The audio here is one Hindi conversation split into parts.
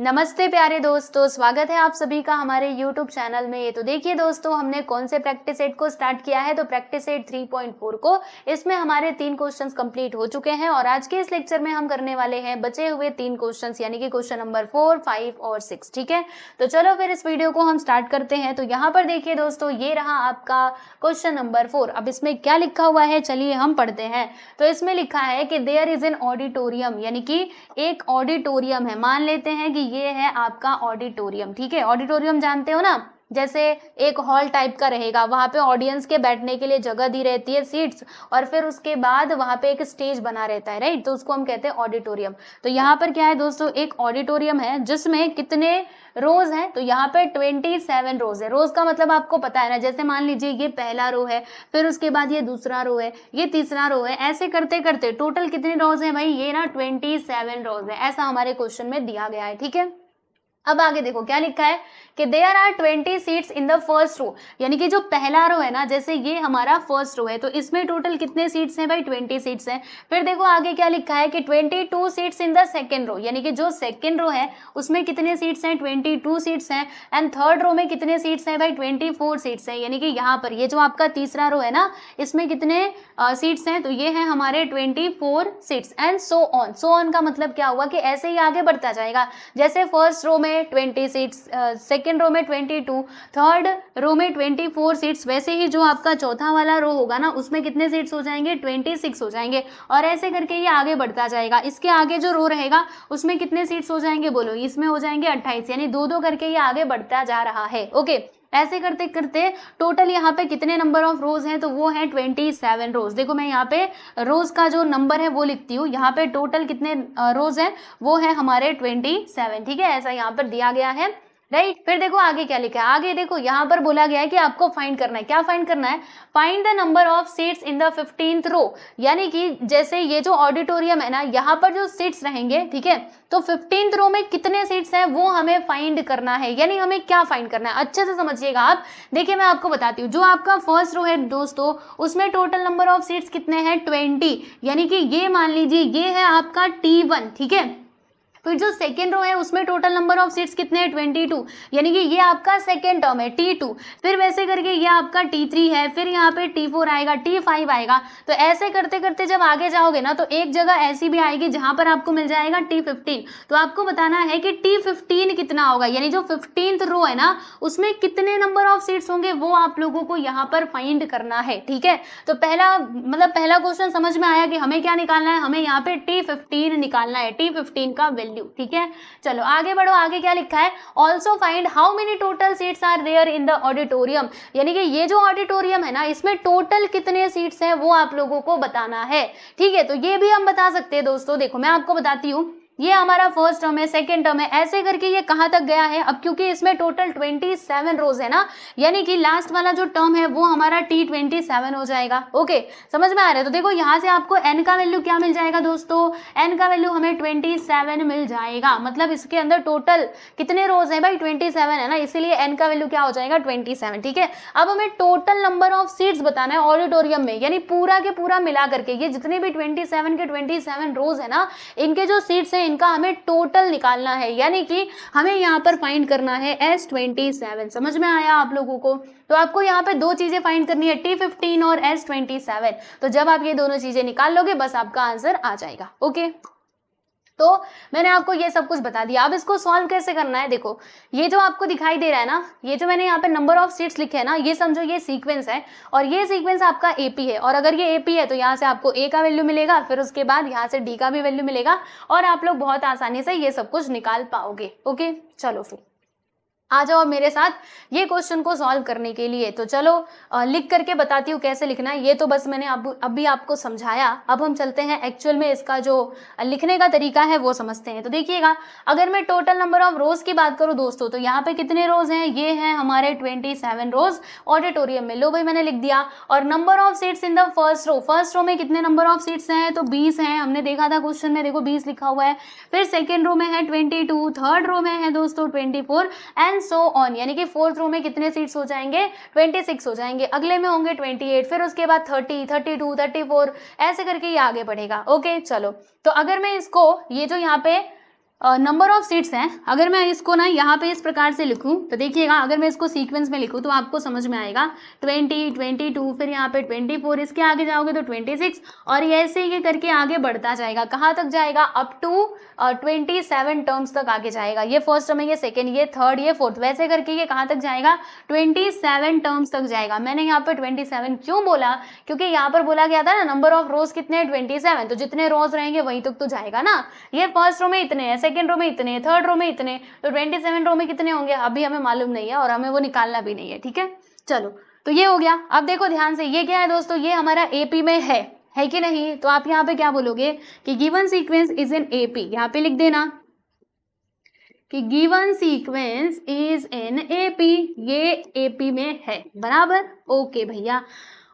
नमस्ते प्यारे दोस्तों, स्वागत है आप सभी का हमारे YouTube चैनल में। तो देखिए दोस्तों, हमने कौन से प्रैक्टिस सेट को स्टार्ट किया है। तो प्रैक्टिस सेट 3.4 को, इसमें हमारे 3 क्वेश्चंस कंप्लीट हो चुके हैं और आज के इस लेक्चर में हम करने वाले हैं बचे हुए 3 क्वेश्चंस, यानी कि क्वेश्चन नंबर 4, 5 और 6। ठीक है, तो चलो फिर इस वीडियो को हम स्टार्ट करते हैं। तो यहाँ पर देखिए दोस्तों, ये रहा आपका क्वेश्चन नंबर 4। अब इसमें क्या लिखा हुआ है, चलिए हम पढ़ते हैं। तो इसमें लिखा है कि देयर इज एन ऑडिटोरियम, यानी कि एक ऑडिटोरियम है। मान लेते हैं कि ये है आपका ऑडिटोरियम। ठीक है, ऑडिटोरियम जानते हो ना, जैसे एक हॉल टाइप का रहेगा, वहां पे ऑडियंस के बैठने के लिए जगह दी रहती है, सीट्स, और फिर उसके बाद वहां पे एक स्टेज बना रहता है, राइट। तो उसको हम कहते हैं ऑडिटोरियम। तो यहाँ पर क्या है दोस्तों, एक ऑडिटोरियम है जिसमें कितने रोज हैं। तो यहाँ पे 27 रोज है। रोज का मतलब आपको पता है ना, जैसे मान लीजिए ये पहला रो है, फिर उसके बाद ये दूसरा रो है, ये तीसरा रो है, ऐसे करते करते टोटल कितने रोज है भाई, ये ना 27 रोज है। ऐसा हमारे क्वेश्चन में दिया गया है। ठीक है, अब आगे देखो क्या लिखा है कि there are 20 seats in the first row, यानी कि जो पहला रो है ना, जैसे ये हमारा फर्स्ट रो है, तो इसमें टोटल कितने सीट्स हैं भाई, 20 सीट्स हैं। फिर देखो आगे क्या लिखा है कि 22 seats in the second row, यानी कि जो सेकेंड रो है उसमें कितने सीट्स हैं, 22 सीट्स हैं। एंड थर्ड रो में कितने सीट्स हैं भाई, 24 सीट्स हैं। यानी कि यहाँ पर ये जो आपका तीसरा रो है ना, इसमें कितने सीट्स हैं, तो ये हैं हमारे 24 सीट्स। एंड सो ऑन का मतलब क्या हुआ कि ऐसे ही आगे बढ़ता जाएगा। जैसे फर्स्ट रो में 20 सीट्स, सेकेंड रो में 22, थर्ड रो में 24 सीट्स, वैसे ही जो आपका चौथा वाला रो होगा ना, उसमें कितने सीट्स हो जाएंगे, 26 हो जाएंगे। और ऐसे करके ये आगे बढ़ता जाएगा। इसके आगे जो रो रहेगा उसमें कितने सीट्स हो जाएंगे, बोलो, इसमें हो जाएंगे 28, यानी 2-2 करके ये आगे बढ़ता जा रहा है। ओके, ऐसे करते करते टोटल यहाँ पे कितने नंबर ऑफ रोज हैं, तो वो है 27 रोज। देखो मैं यहाँ पे रोज का जो नंबर है वो लिखती हूँ। यहाँ पे टोटल कितने रोज हैं, वो है हमारे 27। ठीक है, ऐसा यहाँ पर दिया गया है, राइट। फिर देखो आगे क्या लिखा है। आगे देखो यहाँ पर बोला गया है कि आपको फाइंड करना है। क्या फाइंड करना है, find the number of seats in the 15th रो, यानी कि जैसे ये जो ऑडिटोरियम है ना, यहाँ पर जो सीट्स रहेंगे, ठीक है, तो 15th रो में कितने सीट्स हैं वो हमें फाइंड करना है। यानी हमें क्या फाइंड करना है, अच्छे से समझिएगा आप। देखिए मैं आपको बताती हूँ, जो आपका फर्स्ट रो है दोस्तों, उसमें टोटल नंबर ऑफ सीट्स कितने हैं, 20, यानी कि ये मान लीजिए ये है आपका T1। ठीक है, फिर जो सेकेंड रो है उसमें टोटल नंबर ऑफ सीट्स कितने हैं, 22, यानी कि ये आपका सेकेंड टर्म है T2। फिर वैसे करके ये आपका T3 है, फिर यहाँ पे T4 आएगा, T5 आएगा। तो ऐसे करते करते जब आगे जाओगे ना, तो एक जगह ऐसी भी आएगी जहां पर आपको मिल जाएगा T15। तो आपको बताना है कि T15 कितना होगा, यानी जो 15th रो है ना, उसमें कितने नंबर ऑफ सीट्स होंगे, वो आप लोगों को यहाँ पर फाइंड करना है। ठीक है, तो पहला क्वेश्चन समझ में आया कि हमें क्या निकालना है, हमें यहाँ पे T15 निकालना है, T15 का वैल्यू। ठीक है, चलो आगे बढ़ो। आगे क्या लिखा है, also find how many total seats are there in the auditorium, यानी कि ये जो ऑडिटोरियम है ना, इसमें टोटल कितने सीट्स हैं वो आप लोगों को बताना है। ठीक है, तो ये भी हम बता सकते हैं दोस्तों। देखो मैं आपको बताती हूँ, ये हमारा फर्स्ट टर्म है, सेकेंड टर्म है, ऐसे करके ये कहाँ तक गया है। अब क्योंकि इसमें टोटल 27 रोज है ना, यानी कि लास्ट वाला जो टर्म है वो हमारा T27 हो जाएगा। ओके, समझ में आ रहा है। तो देखो यहाँ से आपको n का वैल्यू क्या मिल जाएगा दोस्तों, n का वैल्यू हमें 27 मिल जाएगा। मतलब इसके अंदर टोटल कितने रोज है भाई, 27 है ना, इसीलिए n का वैल्यू क्या हो जाएगा, 27। ठीक है, अब हमें टोटल नंबर ऑफ सीट्स बताना है ऑडिटोरियम में, यानी पूरा के पूरा मिला करके ये जितने भी 27 के 27 रोज है ना, इनके जो सीट्स हैं इनका हमें टोटल निकालना है। यानी कि हमें यहाँ पर फाइंड करना है S27। समझ में आया आप लोगों को। तो आपको यहाँ पे 2 चीजें फाइंड करनी है, T15 और S27। तो जब आप ये दोनों चीजें निकाल लोगे, बस आपका आंसर आ जाएगा। ओके, तो मैंने आपको ये सब कुछ बता दिया। अब इसको सॉल्व कैसे करना है, देखो ये जो आपको दिखाई दे रहा है ना, ये जो मैंने यहाँ पे नंबर ऑफ सीट्स लिखे हैं ना, ये समझो ये सीक्वेंस है, और ये सीक्वेंस आपका AP है। और अगर ये AP है तो यहाँ से आपको A का वैल्यू मिलेगा, फिर उसके बाद यहाँ से D का भी वैल्यू मिलेगा, और आप लोग बहुत आसानी से ये सब कुछ निकाल पाओगे। ओके, चलो फिर आ जाओ मेरे साथ ये क्वेश्चन को सॉल्व करने के लिए। तो चलो लिख करके बताती हूँ कैसे लिखना है। ये तो बस मैंने अभी आपको समझाया, अब हम चलते हैं एक्चुअल में इसका जो लिखने का तरीका है वो समझते हैं। तो देखिएगा, अगर मैं टोटल नंबर ऑफ रोज की बात करूँ दोस्तों, तो यहाँ पे कितने रोज हैं, ये हैं हमारे 27 रोज ऑडिटोरियम में। लो भाई मैंने लिख दिया। और number of seats in the first row में कितने नंबर ऑफ सीट्स हैं, तो 20 हैं। हमने देखा था क्वेश्चन में, देखो 20 लिखा हुआ है। फिर सेकेंड रो में है 22, थर्ड रो में है दोस्तों 24 एंड सो ऑन, यानी कि फोर्थ रो में कितने सीट्स हो जाएंगे, 26 हो जाएंगे। अगले में होंगे 28, फिर उसके बाद 30, 32, 34, ऐसे करके ये आगे बढ़ेगा। ओके, चलो तो अगर मैं इसको ये जो यहाँ पे नंबर ऑफ सीट्स हैं, अगर मैं इसको ना यहाँ पे इस प्रकार से लिखूँ तो देखिएगा, अगर मैं इसको सीक्वेंस में लिखूँ तो आपको समझ में आएगा 20, 22, फिर यहाँ पे 24, इसके आगे जाओगे तो 26, और ये ऐसे ही करके आगे बढ़ता जाएगा। कहाँ तक जाएगा? अप टू 27 टर्म्स तक आगे जाएगा। ये फर्स्ट टर्म है, ये सेकेंड, ये थर्ड, ये फोर्थ, वैसे करके ये कहाँ तक जाएगा? 27 टर्म्स तक जाएगा। मैंने यहाँ पे 27 क्यों बोला? क्योंकि यहाँ पर बोला गया था ना नंबर ऑफ रोज कितने हैं? 27, तो जितने रोज रहेंगे वहीं तक तो जाएगा ना। ये फर्स्ट रो में इतने हैं, सेकेंड रो में इतने, थर्ड रो में इतने, तो 27 रो में कितने होंगे अभी हमें मालूम नहीं है, और हमें वो निकालना भी नहीं है। ठीक है, चलो तो ये हो गया। अब देखो ध्यान से, ये क्या है दोस्तों? ये हमारा एपी में है कि नहीं? तो आप यहाँ पे क्या बोलोगे कि given sequence is in AP, यहाँ पे लिख देना कि given sequence is in AP, ये एपी में है, बराबर। ओके भैया,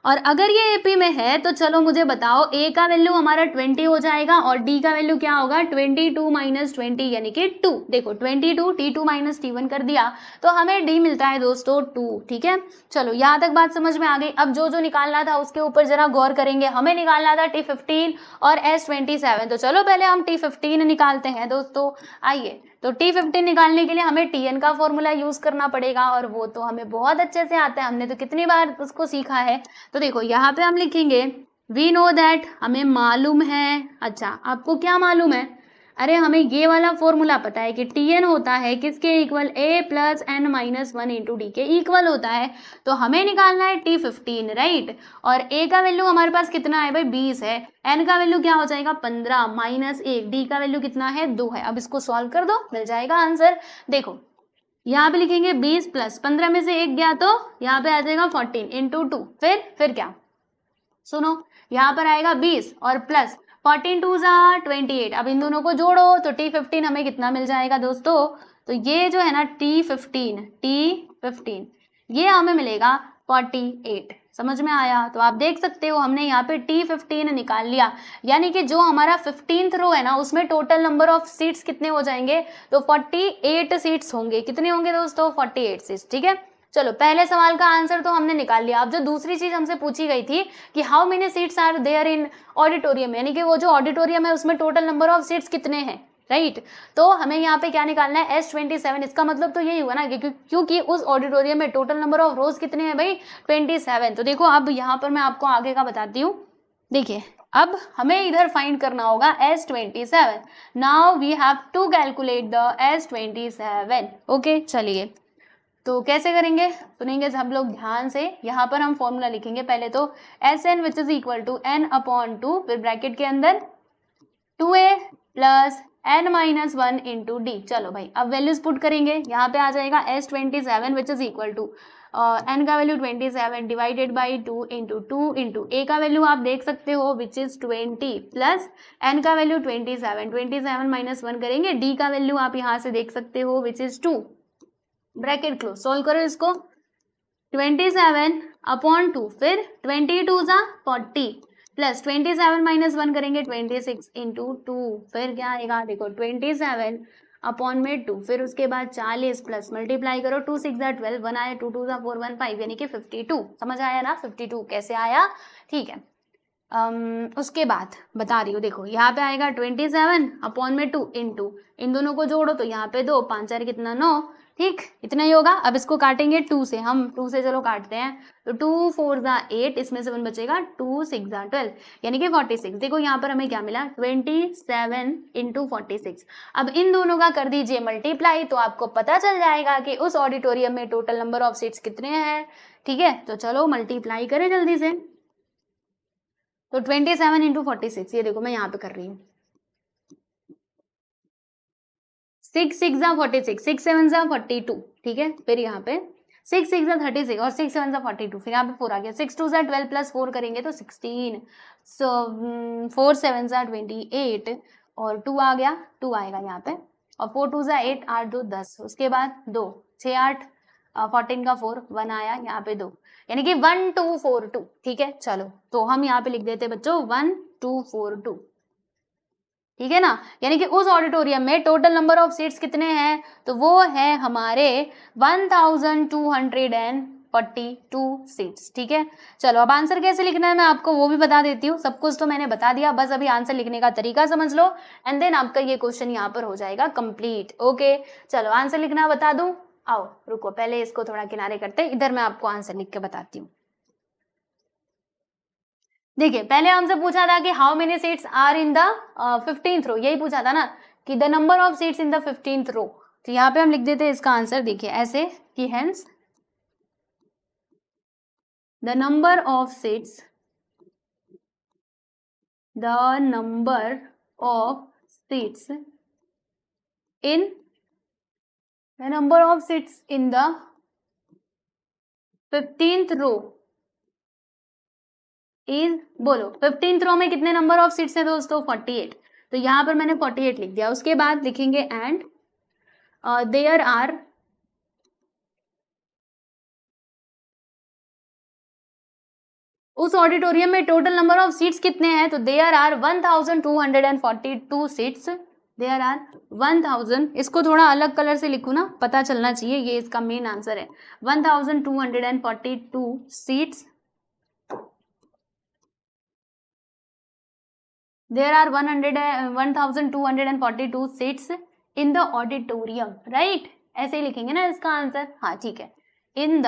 और अगर ये एपी में है तो चलो मुझे बताओ, ए का वैल्यू हमारा 20 हो जाएगा और डी का वैल्यू क्या होगा? 22 माइनस 20 यानी कि 2। देखो 22 T2 माइनस T1 कर दिया तो हमें डी मिलता है दोस्तों 2। ठीक है, चलो यहाँ तक बात समझ में आ गई। अब जो जो निकालना था उसके ऊपर जरा गौर करेंगे। हमें निकालना था T15 और S27, तो चलो पहले हम T15 निकालते हैं दोस्तों। आइए, तो T15 निकालने के लिए हमें Tn का फॉर्मूला यूज करना पड़ेगा, और वो तो हमें बहुत अच्छे से आता है, हमने तो कितनी बार उसको सीखा है। तो देखो यहाँ पे हम लिखेंगे वी नो दैट, हमें मालूम है। अच्छा, आपको क्या मालूम है? अरे हमें ये वाला फॉर्मूला पता है कि Tn होता है किसके equal? a plus n minus 1 into D के इक्वल होता है। तो हमें निकालना है T15, राइट। और a का वैल्यू हमारे पास कितना है भाई? 20 है। n का वैल्यू क्या हो जाएगा? 15 माइनस 1, डी का वैल्यू कितना है? 2 है। अब इसको सॉल्व कर दो, मिल जाएगा आंसर। देखो यहाँ पे लिखेंगे 20 प्लस 15 में से 1 गया तो यहाँ पे आ जाएगा 14 इंटू 2, फिर क्या? सुनो, यहाँ पर आएगा 20 और प्लस 14 2 जा 28। अब इन दोनों को जोड़ो तो T15 हमें कितना मिल जाएगा दोस्तों? तो ये जो है ना T15 ये हमें मिलेगा 48। समझ में आया? तो आप देख सकते हो हमने यहाँ पे T15 निकाल लिया, यानी कि जो हमारा 15th रो है ना उसमें टोटल नंबर ऑफ सीट्स कितने हो जाएंगे? तो 48 सीट्स होंगे। कितने होंगे दोस्तों? 48 सीट्स। ठीक है, चलो पहले सवाल का आंसर तो हमने निकाल लिया। अब जो दूसरी चीज हमसे पूछी गई थी कि how many seats are there in auditorium, यानी कि वो जो ऑडिटोरियम है उसमें टोटल नंबर ऑफ सीट्स कितने हैं, राइट। तो हमें यहाँ पे क्या निकालना है? S27। इसका मतलब तो यही हुआ ना क्योंकि उस ऑडिटोरियम में टोटल नंबर ऑफ रोज कितने हैं भाई? 27। तो देखो अब यहाँ पर मैं आपको आगे का बताती हूँ। देखिए अब हमें इधर फाइंड करना होगा S27। Now we have to calculate the S27। Okay, चलिए तो कैसे करेंगे सुनेंगे सब लोग ध्यान से। यहाँ पर हम फॉर्मूला लिखेंगे पहले तो Sn which is equal to n/2, फिर ब्रैकेट के अंदर 2a plus n minus 1 into d. चलो भाई अब वैल्यूज पुट करेंगे। यहाँ पे आ जाएगा S27 which is equal to n का value 27 divided by 2 into a का वैल्यू आप देख सकते हो विच इज 20 प्लस n का वैल्यू 27 माइनस 1 करेंगे। d का वैल्यू आप यहाँ से देख सकते हो which is 2। Bracket close, solve करो इसको। 27/2, फिर 22 जा 40 प्लस 27 माइनस 1 करेंगे 26 इंटू 2, फिर क्या आएगा? देखो 27/2, फिर उसके बाद 40 प्लस मल्टीप्लाई करो 2 6 जा 12, 1 आया, 2 2 जा 4 1 5 यानी कि 52। समझ आया ना? 52 कैसे आया? ठीक है, उसके बाद बता रही हूँ। देखो यहाँ पे आएगा 27/2 इंटू, इन दोनों को जोड़ो तो यहाँ पे 2 5 4 कितना 9, ठीक, इतना ही होगा। अब इसको काटेंगे 2 से, हम 2 से चलो काटते हैं। तो 2 4 जा 8, इसमें से 1 बचेगा, 2 6 जा 12 यानी कि 46। देखो यहाँ पर हमें क्या मिला? 27 इंटू 46। अब इन दोनों का कर दीजिए मल्टीप्लाई, तो आपको पता चल जाएगा कि उस ऑडिटोरियम में टोटल नंबर ऑफ सीट्स कितने हैं। ठीक है, तो चलो मल्टीप्लाई करें जल्दी से। तो 27 इंटू 46, ये देखो मैं यहाँ पे कर रही हूँ। 6 6 जा 46, 6 7 जा 42, ठीक है, फिर यहाँ पे 6 6 जा 36 और 6 7 जा 42, फिर यहाँ पे 4 आ गया। 6 2 जा 12 प्लस 4 करेंगे तो 16, सो 4 7 जा 28 और 2 आ गया, 2 आएगा यहाँ पे, और 4 2 जा 8, 8 2 10, उसके बाद 2 6 8 14 का 4, 1 आया यहाँ पे 2, यानी कि 1 2 4 2। ठीक है, चलो तो हम यहाँ पे लिख देते बच्चों 1 2 4 2। ठीक है ना, यानी कि उस ऑडिटोरियम में टोटल नंबर ऑफ सीट्स कितने हैं? तो वो है हमारे 1240 42 सीट्स। ठीक है, चलो अब आंसर कैसे लिखना है मैं आपको वो भी बता देती हूँ। सब कुछ तो मैंने बता दिया, बस अभी आंसर लिखने का तरीका समझ लो एंड देन आपका ये क्वेश्चन यहाँ पर हो जाएगा कंप्लीट। ओके, चलो आंसर लिखना बता दूं। आओ रुको, पहले इसको थोड़ा किनारे करते हैं, इधर मैं आपको आंसर लिख के बताती हूँ। देखिए, पहले हमसे पूछा था कि how many seats are in the 15th row, यही पूछा था ना कि the number of seats in the 15th row. तो यहाँ पे हम लिख देते हैं इसका आंसर, देखिए ऐसे कि hence the number of seats, the number of seats in the number of seats in the 15th row is, बोलो 15th रो में कितने नंबर ऑफ सीट्स है दोस्तों? 48। तो यहाँ पर मैंने 48 लिख दिया। उसके बाद लिखेंगे एंड देयर आर उस ऑडिटोरियम में टोटल नंबर ऑफ सीट्स कितने हैं? तो there are 1242 seats. There are 1000, इसको थोड़ा अलग कलर से लिखूं ना, पता चलना चाहिए, ये इसका मेन आंसर है। 1242 seats. There are 1242 seats in the auditorium, right? ऐसे ही लिखेंगे ना इसका आंसर। हाँ ठीक है, इन द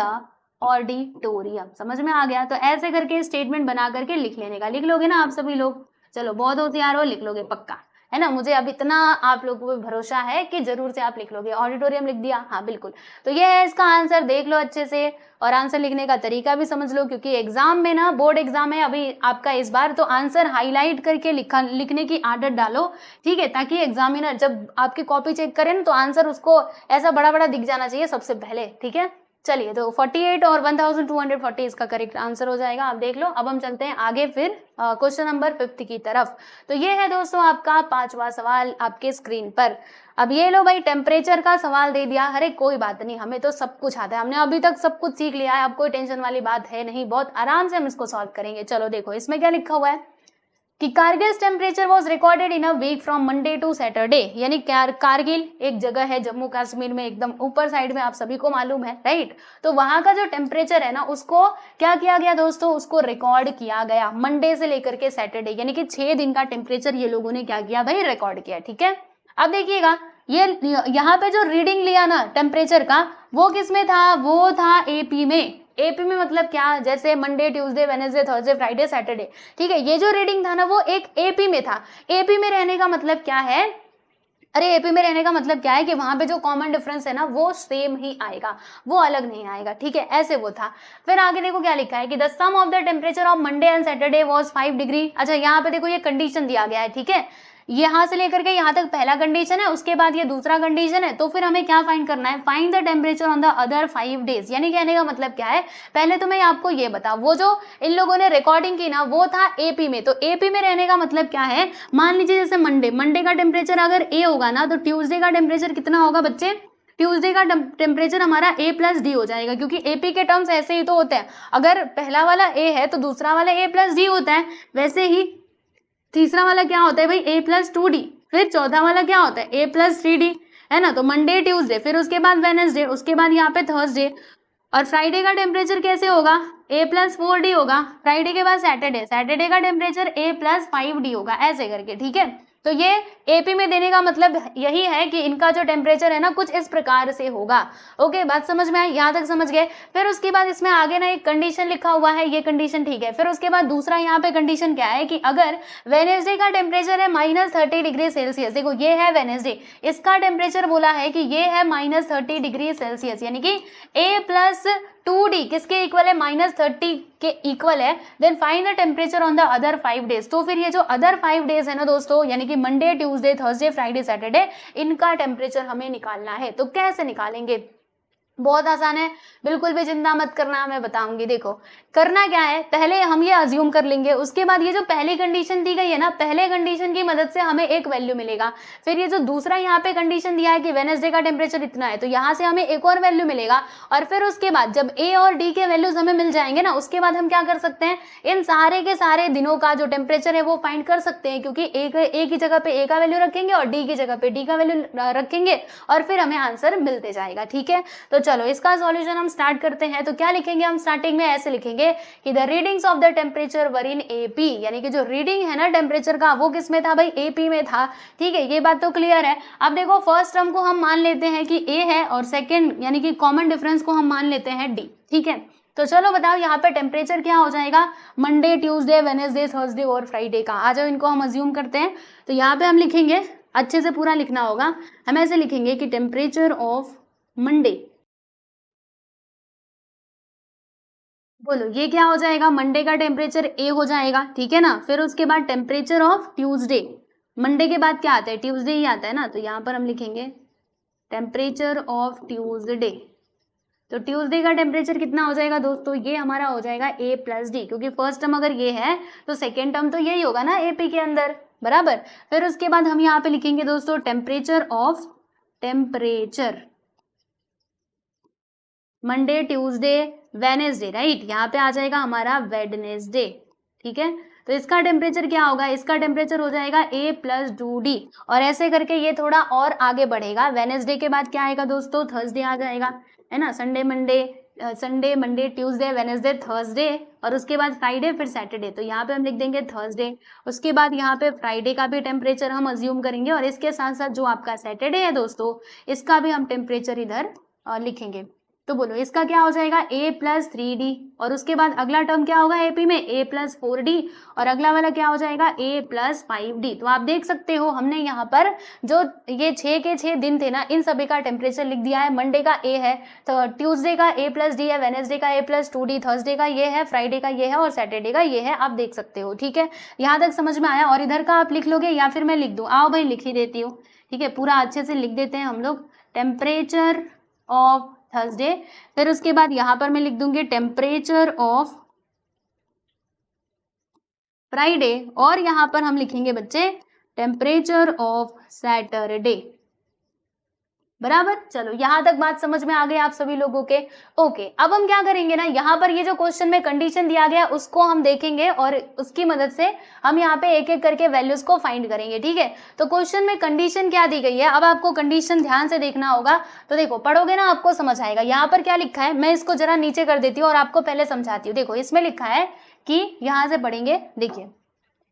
ऑडिटोरियम, समझ में आ गया? तो ऐसे करके स्टेटमेंट बना करके लिख लेने का। लिख लोगे ना आप सभी लोग? चलो बहुत होशियार हो, लिख लोगे पक्का, है ना? मुझे अब इतना आप लोगों को भरोसा है कि जरूर से आप लिख लोगे। ऑडिटोरियम लिख दिया, हाँ बिल्कुल। तो ये है इसका आंसर, देख लो अच्छे से और आंसर लिखने का तरीका भी समझ लो, क्योंकि एग्जाम में ना, बोर्ड एग्जाम है अभी आपका इस बार, तो आंसर हाईलाइट करके लिखने की आदत डालो, ठीक है? ताकि एग्जामिनर जब आपकी कॉपी चेक करे ना, तो आंसर उसको ऐसा बड़ा बड़ा दिख जाना चाहिए सबसे पहले, ठीक है? चलिए, तो 48 और 1240 इसका करेक्ट आंसर हो जाएगा। आप देख लो। अब हम चलते हैं आगे फिर क्वेश्चन नंबर 5 की तरफ। तो ये है दोस्तों आपका 5वां सवाल आपके स्क्रीन पर। अब ये लो भाई, टेम्परेचर का सवाल दे दिया। अरे कोई बात नहीं, हमें तो सब कुछ आता है, हमने अभी तक सब कुछ सीख लिया है, अब कोई टेंशन वाली बात है नहीं, बहुत आराम से हम इसको सॉल्व करेंगे। चलो देखो, इसमें क्या लिखा हुआ है कि Kargil temperature was recorded in a week from Monday to Saturday. यानी कारगिल एक जगह है जम्मू कश्मीर में, एकदम ऊपर साइड में, आप सभी को मालूम है, राइट? तो वहां का जो टेम्परेचर है ना, उसको क्या किया गया दोस्तों? उसको रिकॉर्ड किया गया मंडे से लेकर के सैटरडे, यानी कि 6 दिन का टेम्परेचर ये लोगों ने क्या किया भाई? रिकॉर्ड किया, ठीक है? अब देखिएगा, ये यहाँ पे जो रीडिंग लिया ना टेम्परेचर का, वो किस में था? वो था एपी में। एपी में मतलब क्या? जैसे Monday, Tuesday, Wednesday, Thursday, Friday, Saturday, ठीक है? ये जो रीडिंग था ना, वो एक एपी में था। एपी में रहने का मतलब क्या है? अरे एपी में रहने का मतलब क्या है कि वहां पे जो कॉमन डिफरेंस है ना, वो सेम ही आएगा, वो अलग नहीं आएगा, ठीक है? ऐसे वो था। फिर आगे देखो क्या लिखा है कि the sum of the temperature of Monday and Saturday was 5 degree. अच्छा, यहाँ पे देखो ये कंडीशन दिया गया है, ठीक है? यहाँ से लेकर के यहाँ तक पहला कंडीशन है, उसके बाद ये दूसरा कंडीशन है। तो फिर हमें क्या फाइंड करना है? Find the temperature on the other 5 days. यानी कहने का मतलब क्या है? पहले तो मैं आपको ये बता, वो जो इन लोगों ने रिकॉर्डिंग की ना, वो था एपी में। तो एपी में रहने का मतलब क्या है? मान लीजिए जैसे मंडे का टेम्परेचर अगर ए होगा ना, तो ट्यूसडे का टेम्परेचर कितना होगा बच्चे? ट्यूसडे का टेम्परेचर हमारा ए प्लस डी हो जाएगा, क्योंकि एपी के टर्म्स ऐसे ही तो होते हैं। अगर पहला वाला ए है तो दूसरा वाला ए प्लस डी होता है, वैसे ही तीसरा वाला क्या होता है भाई? ए प्लस 2d। फिर चौथा वाला क्या होता है? ए प्लस 3d, है ना? तो मंडे, ट्यूसडे, फिर उसके बाद वेडनेसडे, उसके बाद यहाँ पे थर्सडे। और फ्राइडे का टेम्परेचर कैसे होगा? ए प्लस 4d होगा। फ्राइडे के बाद सैटरडे, सैटरडे का टेम्परेचर ए प्लस 5d होगा, ऐसे करके, ठीक है? तो ये एपी में देने का मतलब यही है कि इनका जो टेम्परेचर है ना, कुछ इस प्रकार से होगा। ओके, बात समझ में आई? यहाँ तक समझ गए? फिर उसके बाद इसमें आगे ना एक कंडीशन लिखा हुआ है, ये कंडीशन ठीक है। फिर उसके बाद दूसरा यहाँ पे कंडीशन क्या है कि अगर वेडनेसडे का टेम्परेचर है -30 डिग्री सेल्सियस, देखो ये है वेडनेसडे, इसका टेम्परेचर बोला है कि ये है -30 डिग्री सेल्सियस, यानी कि ए प्लस 2d किसके इक्वल है? -30 के इक्वल है। Then find the temperature on the other 5 days. तो फिर ये जो अदर 5 डेज है ना दोस्तों, यानी कि Monday, Tuesday, Thursday, Friday, Saturday, इनका टेम्परेचर हमें निकालना है। तो कैसे निकालेंगे? बहुत आसान है, बिल्कुल भी चिंता मत करना, मैं बताऊंगी। देखो करना क्या है, पहले हम ये अज्यूम कर लेंगे, उसके बाद ये जो पहली कंडीशन दी गई है ना, पहले कंडीशन की मदद से हमें एक वैल्यू मिलेगा। फिर ये जो दूसरा यहाँ पे कंडीशन दिया है कि वेडनेसडे का टेम्परेचर इतना है, तो यहाँ से हमें एक और वैल्यू मिलेगा। और फिर उसके बाद जब ए और डी के वैल्यूज हमें मिल जाएंगे ना, उसके बाद हम क्या कर सकते हैं? इन सारे के सारे दिनों का जो टेम्परेचर है वो फाइंड कर सकते हैं, क्योंकि ए की जगह पे ए का वैल्यू रखेंगे और डी की जगह पे डी का वैल्यू रखेंगे, और फिर हमें आंसर मिलते जाएगा, ठीक है? तो चलो इसका सॉल्यूशन हम स्टार्ट करते हैं। तो क्या लिखेंगे हम स्टार्टिंग में, ऐसे लिखेंगे कि the readings of the temperature were in AP, यानी कि जो रीडिंग है ना टेम्परेचर का वो किस में था भाई, एपी में था। ठीक है, ये बात तो क्लियर है। अब देखो फर्स्ट टर्म को हम मान लेते हैं कि ए है और सेकेंड यानी कि कॉमन डिफरेंस को हम मान लेते हैं डी। ठीक है, तो चलो बताओ यहाँ पे टेम्परेचर क्या हो जाएगा, मंडे, ट्यूसडे, वेडनेसडे, थर्सडे और फ्राइडे का। आ जाओ इनको हम अज्यूम करते हैं। तो यहाँ पे हम लिखेंगे, अच्छे से पूरा लिखना होगा, हम ऐसे लिखेंगे कि टेम्परेचर ऑफ मंडे, बोलो ये क्या हो जाएगा, मंडे का टेम्परेचर ए हो जाएगा। ठीक है ना, फिर उसके बाद टेम्परेचर ऑफ ट्यूसडे, मंडे के बाद क्या आता है, ट्यूसडे ही आता है ना, तो यहाँ पर हम लिखेंगे टेम्परेचर ऑफ ट्यूसडे। तो ट्यूसडे का टेम्परेचर कितना हो जाएगा दोस्तों, ये हमारा हो जाएगा ए प्लस डी, क्योंकि फर्स्ट टर्म अगर ये है तो सेकेंड टर्म तो यही होगा ना एपी के अंदर, बराबर। फिर उसके बाद हम यहाँ पे लिखेंगे दोस्तों temperature of temperature Monday, Tuesday, Wednesday, right, यहाँ पे आ जाएगा हमारा वेडनेसडे। ठीक है, तो इसका टेम्परेचर क्या होगा, इसका टेम्परेचर हो जाएगा ए प्लस 2D, और ऐसे करके ये थोड़ा और आगे बढ़ेगा। वेडनेसडे के बाद क्या आएगा दोस्तों, थर्सडे आ जाएगा, है ना, Sunday Monday Tuesday Wednesday Thursday, और उसके बाद फ्राइडे, फिर सैटरडे। तो यहाँ पे हम लिख देंगे थर्सडे। उसके बाद यहाँ पे फ्राइडे का भी टेम्परेचर हम अज्यूम करेंगे, और इसके साथ साथ जो आपका सैटरडे है दोस्तों, इसका भी हम टेम्परेचर इधर लिखेंगे। तो बोलो इसका क्या हो जाएगा, a प्लस 3D, और उसके बाद अगला टर्म क्या होगा एपी में, a प्लस 4D, और अगला वाला क्या हो जाएगा a प्लस 5D। तो आप देख सकते हो हमने यहाँ पर जो ये 6 के 6 दिन थे ना, इन सभी का टेम्परेचर लिख दिया है। मंडे का a है, तो ट्यूसडे का a प्लस डी है, वेडनेसडे का a प्लस 2D, थर्सडे का ये है, फ्राइडे का ये है, और सैटरडे का ये है, आप देख सकते हो। ठीक है, यहाँ तक समझ में आया। और इधर का आप लिख लोगे या फिर मैं लिख दूँ, आओ भाई लिख ही देती हूँ। ठीक है, पूरा अच्छे से लिख देते हैं हम लोग, टेम्परेचर ऑफ थर्सडे, फिर उसके बाद यहां पर मैं लिख दूंगी टेम्परेचर ऑफ फ्राइडे, और यहां पर हम लिखेंगे बच्चे टेम्परेचर ऑफ सैटरडे, बराबर। चलो यहाँ तक बात समझ में आ गई आप सभी लोगों के। ओके, अब हम क्या करेंगे ना, यहाँ पर ये जो क्वेश्चन में कंडीशन दिया गया उसको हम देखेंगे, और उसकी मदद से हम यहाँ पे एक एक करके वैल्यूज को फाइंड करेंगे। ठीक है, तो क्वेश्चन में कंडीशन क्या दी गई है, अब आपको कंडीशन ध्यान से देखना होगा। तो देखो पढ़ोगे ना आपको समझ आएगा। यहाँ पर क्या लिखा है, मैं इसको जरा नीचे कर देती हूँ और आपको पहले समझाती हूँ। देखो इसमें लिखा है कि यहाँ से पढ़ेंगे, देखिए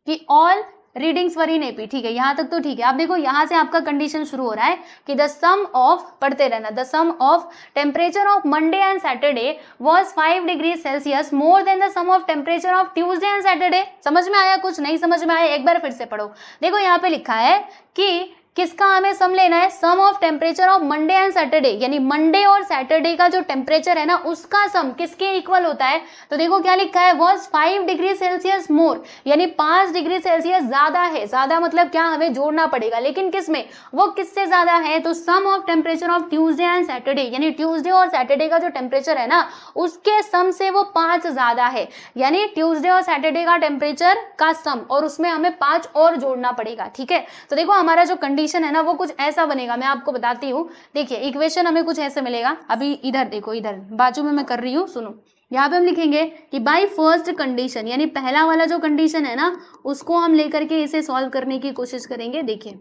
कि all readings were in AP. ठीक है, यहाँ तक तो ठीक है। अब देखो यहाँ से आपका कंडीशन शुरू हो रहा है कि द सम ऑफ, पढ़ते रहना, the sum of temperature of Monday and Saturday was 5 degree Celsius more than the sum of temperature of Tuesday and Saturday. समझ में आया, कुछ नहीं समझ में आया, एक बार फिर से पढ़ो। देखो यहाँ पे लिखा है कि किसका हमें सम लेना है, sum of temperature of Monday and Saturday, यानी मंडे और सैटरडे का जो टेम्परेचर है ना उसका सम किसके इक्वल होता है। तो देखो क्या लिखा है, वाज 5 डिग्री सेल्सियस मोर, यानी 5 डिग्री सेल्सियस ज्यादा है। ज्यादा मतलब क्या, हमें जोड़ना पड़ेगा, लेकिन किस में, वो किससे ज्यादा है, तो sum of temperature of Tuesday and Saturday, यानी ट्यूसडे और सैटरडे का जो टेम्परेचर है ना उसके सम से वो 5 ज्यादा है, यानी ट्यूसडे और सैटरडे का टेम्परेचर का सम, और उसमें हमें 5 और जोड़ना पड़ेगा। ठीक है, तो देखो हमारा जो कंडीशन है ना वो कुछ ऐसा बनेगा, मैं आपको बताती हूँ। देखिए इक्वेशन हमें कुछ ऐसे मिलेगा। अभी इधर देखो, इधर बाजू में मैं कर रही हूँ, सुनो। यहाँ पे हम लिखेंगे कि बाय फर्स्ट कंडीशन, यानी पहला वाला जो कंडीशन है ना उसको हम लेकर के इसे सॉल्व करने की कोशिश करेंगे। देखिए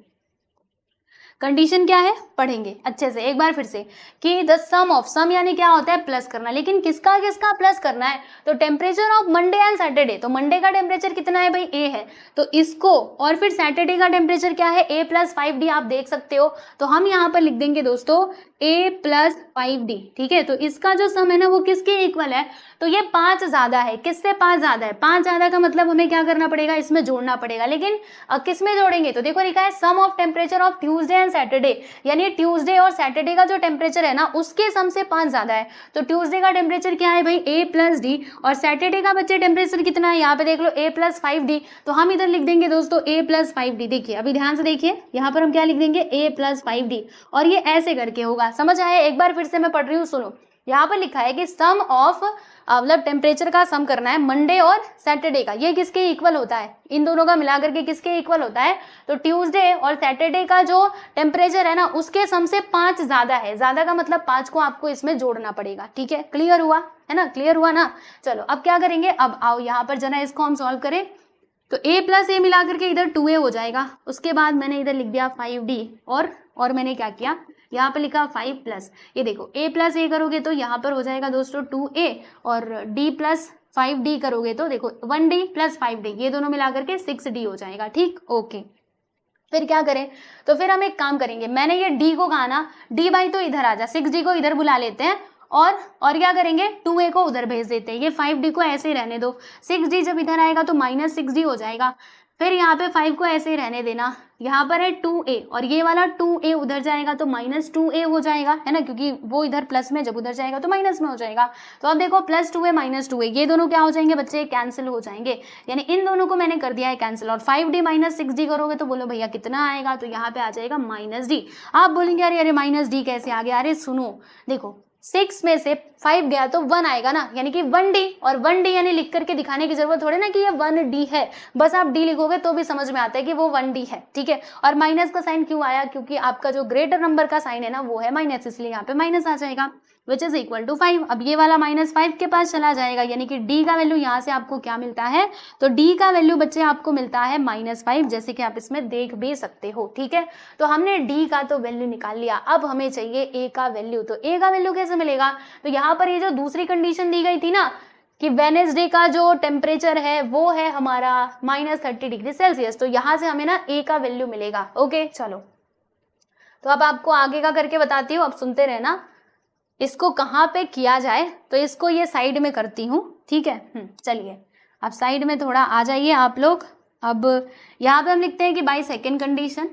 कंडीशन क्या है, पढ़ेंगे अच्छे से एक बार फिर से, कि द सम ऑफ, सम यानी क्या होता है, प्लस करना, लेकिन किसका किसका प्लस करना है, तो temperature of Monday and Saturday. तो मंडे का टेम्परेचर कितना है भाई, ए है, तो इसको, और फिर सैटरडे का टेम्परेचर क्या है, ए प्लस 5D, आप देख सकते हो। तो हम यहाँ पर लिख देंगे दोस्तों ए प्लस 5D। ठीक है, तो इसका जो सम है ना वो किसके इक्वल है, तो ये 5 ज्यादा है। किससे 5 ज्यादा है, 5 ज्यादा का मतलब हमें क्या करना पड़ेगा, इसमें जोड़ना पड़ेगा, लेकिन किस में जोड़ेंगे, तो देखो लिखा है sum of temperature of Tuesday and Saturday, यानी ट्यूसडे और सैटरडे का जो टेम्परेचर है ना उसके सम से 5 ज्यादा है। तो ट्यूसडे का टेम्परेचर क्या है भाई, ए प्लस डी, और सैटरडे का बच्चे टेम्परेचर कितना है, यहाँ पे देख लो ए प्लस 5D। तो हम इधर लिख देंगे दोस्तों ए प्लस 5D। देखिए अभी ध्यान से देखिए, यहाँ पर हम क्या लिख देंगे, ए प्लस 5D, और ये ऐसे करके होगा। समझ आया, एक बार फिर से मैं पढ़ रही हूँ, सुनो। यहाँ पर लिखा है कि सम ऑफ, मतलब टेम्परेचर का सम करना है मंडे और सैटरडे का, ये किसके इक्वल होता है, इन दोनों का मिलाकर के किसके इक्वल होता है, तो ट्यूसडे और सैटरडे का जो टेम्परेचर है ना उसके सम से 5 ज्यादा है। ज्यादा का मतलब 5 को आपको इसमें जोड़ना पड़ेगा। ठीक है, क्लियर हुआ है ना, क्लियर हुआ ना। चलो अब क्या करेंगे, अब आओ यहाँ पर जरा इसको हम सॉल्व करें। तो a प्लस ए मिला करके इधर 2a हो जाएगा। उसके बाद मैंने इधर लिख दिया 5D, और मैंने क्या किया, यहाँ पे लिखा 5 प्लस, ये देखो a प्लस a करोगे तो यहाँ पर हो जाएगा दोस्तों 2a, और d प्लस 5d करोगे तो देखो 1d प्लस 5d, ये दोनों मिला करके 6d हो जाएगा। ठीक, ओके। फिर क्या करें, तो फिर हम एक काम करेंगे, मैंने ये d को कहा ना, d बाई तो इधर आ जा, 6d को इधर बुला लेते हैं, और क्या करेंगे, 2a को उधर भेज देते हैं, ये 5d को ऐसे ही रहने दो, 6d जब इधर आएगा तो माइनस 6d हो जाएगा। फिर यहाँ पे 5 को ऐसे ही रहने देना, यहाँ पर है 2a और ये वाला 2a उधर जाएगा तो माइनस 2a हो जाएगा, है ना, क्योंकि वो इधर प्लस में, जब उधर जाएगा तो माइनस में हो जाएगा। तो अब देखो प्लस 2a माइनस 2a, ये दोनों क्या हो जाएंगे बच्चे, कैंसिल हो जाएंगे, यानी इन दोनों को मैंने कर दिया है कैंसिल। और 5d माइनस 6d करोगे तो बोलो भैया कितना आएगा, तो यहाँ पे आ जाएगा माइनस d। आप बोलेंगे अरे अरे माइनस d कैसे आ गया, अरे सुनो, देखो 6 में से 5 गया तो 1 आएगा ना, यानी कि 1d, और 1d यानी लिख करके दिखाने की जरूरत थोड़ी ना कि ये 1d है, बस आप d लिखोगे तो भी समझ में आता है कि वो 1d है। ठीक है, और माइनस का साइन क्यों आया, क्योंकि आपका जो ग्रेटर नंबर का साइन है ना वो है माइनस, इसलिए यहाँ पे माइनस आ जाएगा, विच इज इक्वल टू 5। अब ये वाला -5 के पास चला जाएगा, यानी कि d का वैल्यू यहाँ से आपको क्या मिलता है, तो d का वैल्यू बच्चे आपको मिलता है -5, जैसे कि आप इसमें देख भी सकते हो। ठीक है, तो हमने d का तो वैल्यू निकाल लिया, अब हमें चाहिए a का वैल्यू। तो a का वैल्यू कैसे मिलेगा, तो यहाँ पर ये जो दूसरी कंडीशन दी गई थी ना कि वेडनेसडे का जो टेम्परेचर है वो है हमारा -30 डिग्री सेल्सियस, तो यहाँ से हमें ना a का वैल्यू मिलेगा। ओके चलो, तो अब आपको आगे का करके बताती हूँ, अब सुनते रहना, इसको कहाँ पे किया जाए, तो इसको ये साइड में करती हूँ। ठीक है, चलिए अब साइड में थोड़ा आ जाइए आप लोग। अब यहाँ पे हम लिखते हैं कि by second condition,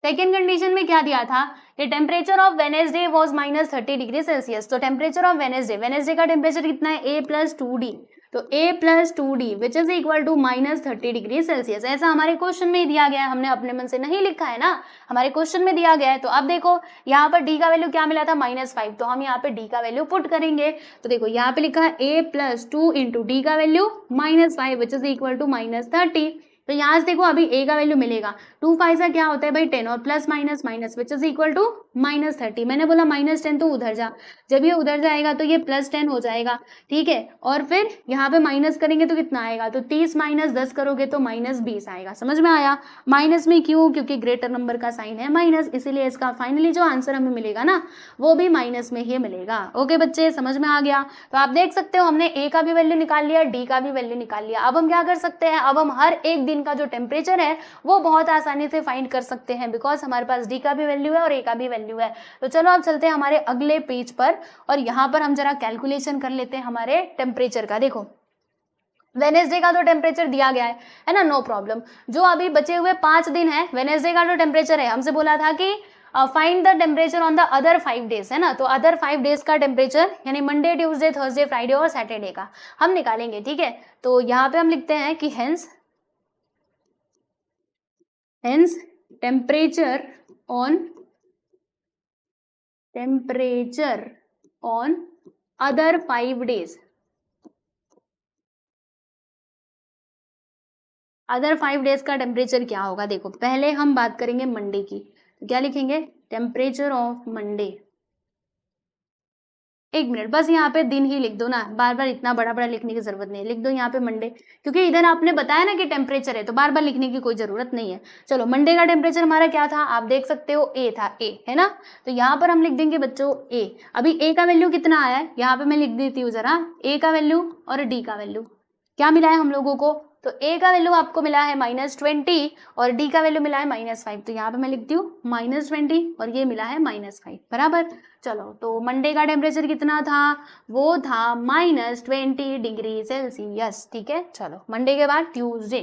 second condition में क्या दिया था कि temperature of Wednesday was -30 degree Celsius. तो टेम्परेचर ऑफ वेडनेसडे का टेम्परेचर कितना है, a प्लस 2d, तो a plus 2d which is equal to -30 degree Celsius. ऐसा हमारे क्वेश्चन में ही दिया गया है, हमने अपने मन से नहीं लिखा है ना, हमारे क्वेश्चन में दिया गया है। तो अब देखो यहाँ पर d का वैल्यू क्या मिला था, -5, तो हम यहाँ पे d का वैल्यू पुट करेंगे। तो देखो यहाँ पे लिखा है a प्लस 2 इंटू डी का value -5 which is equal to -30। तो यहाँ से देखो अभी a का वैल्यू मिलेगा, 2 5 क्या होता है भाई 10, और plus minus minus which is equal to -30। मैंने बोला -10 तो उधर जा, जब ये उधर जाएगा तो ये +10 हो जाएगा। ठीक है, और फिर यहाँ पे माइनस करेंगे तो कितना आएगा, तो 30 - 10 करोगे तो -20 आएगा। समझ में आया, माइनस में क्यों, क्योंकि ग्रेटर नंबर का साइन है माइनस, इसीलिए इसका फाइनली जो आंसर हमें मिलेगा ना वो भी माइनस में ही मिलेगा। ओके बच्चे, समझ में आ गया। तो आप देख सकते हो हमने a का भी वैल्यू निकाल लिया, d का भी वैल्यू निकाल लिया। अब हम क्या कर सकते हैं, अब हम हर एक दिन का जो टेम्परेचर है वो बहुत आसानी से फाइंड कर सकते हैं, बिकॉज हमारे पास d का भी वैल्यू है और a का भी वैल्यू है। तो चलो आप चलते हैं हमारे अगले पेज पर, और यहाँ पर हम जरा कैलकुलेशन कर लेते हैं हमारे टेम्परेचर का। देखो वेडनेसडे का तो टेम्परेचर दिया गया है ना, नो प्रॉब्लम। जो अभी बचे हुए 5 दिन है, वेडनेसडे का जो टेम्परेचर है, हमसे बोला था कि find the temperature on the other 5 days, है ना, तो अदर 5 डेज का टेम्परेचर यानी मंडे, ट्यूसडे, थर्सडे, फ्राइडे और सैटरडे का हम निकालेंगे। ठीक है, तो यहाँ पे हम लिखते हैं कि hence temperature on other 5 days, other 5 days का टेम्परेचर क्या होगा। देखो पहले हम बात करेंगे मंडे की, तो क्या लिखेंगे, टेम्परेचर ऑफ मंडे। एक मिनट, बस यहाँ पे दिन ही लिख दो ना, बार बार इतना बड़ा बड़ा लिखने की जरूरत नहीं है, लिख दो यहाँ पे मंडे, क्योंकि इधर आपने बताया ना कि टेम्परेचर है, तो बार बार लिखने की कोई जरूरत नहीं है। चलो मंडे का टेम्परेचर हमारा क्या था, आप देख सकते हो a था, a है ना, तो यहाँ पर हम लिख देंगे बच्चों a। अभी a का वैल्यू कितना आया है, यहाँ पे मैं लिख देती हूँ जरा, a का वैल्यू और d का वैल्यू क्या मिला है हम लोगों को, तो a का वैल्यू आपको मिला है -20 और d का वैल्यू मिला है -5, तो यहाँ पे मैं लिखती हूँ -20 और ये मिला है -5 बराबर। चलो तो मंडे का टेम्परेचर कितना था, वो था -20 डिग्री सेल्सियस। ठीक है, चलो मंडे के बाद ट्यूसडे,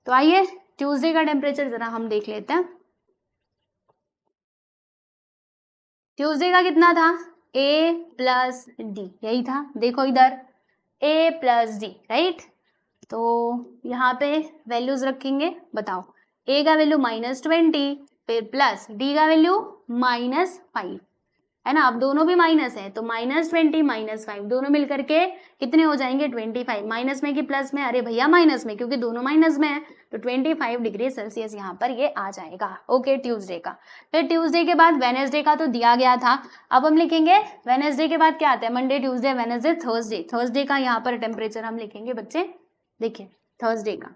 तो आइए ट्यूसडे का टेम्परेचर जरा हम देख लेते हैं। ट्यूसडे का कितना था, a प्लस डी, यही था, देखो इधर a प्लस डी, राइट। तो यहाँ पे वैल्यूज रखेंगे, बताओ a का वैल्यू -20 फिर प्लस d का वैल्यू -5, है ना, अब दोनों भी माइनस है, तो -20 -5 दोनों मिलकर के कितने हो जाएंगे 25, माइनस में कि प्लस में, अरे भैया माइनस में, क्योंकि दोनों माइनस में है, तो 25 डिग्री सेल्सियस यहाँ पर ये आ जाएगा। ओके ट्यूसडे का। फिर ट्यूसडे के बाद वेडनेसडे का तो दिया गया था, अब हम लिखेंगे वेडनेसडे के बाद क्या आता है, Monday, Tuesday, Wednesday, Thursday. Thursday का यहाँ पर टेम्परेचर हम लिखेंगे बच्चे, देखिए थर्सडे का,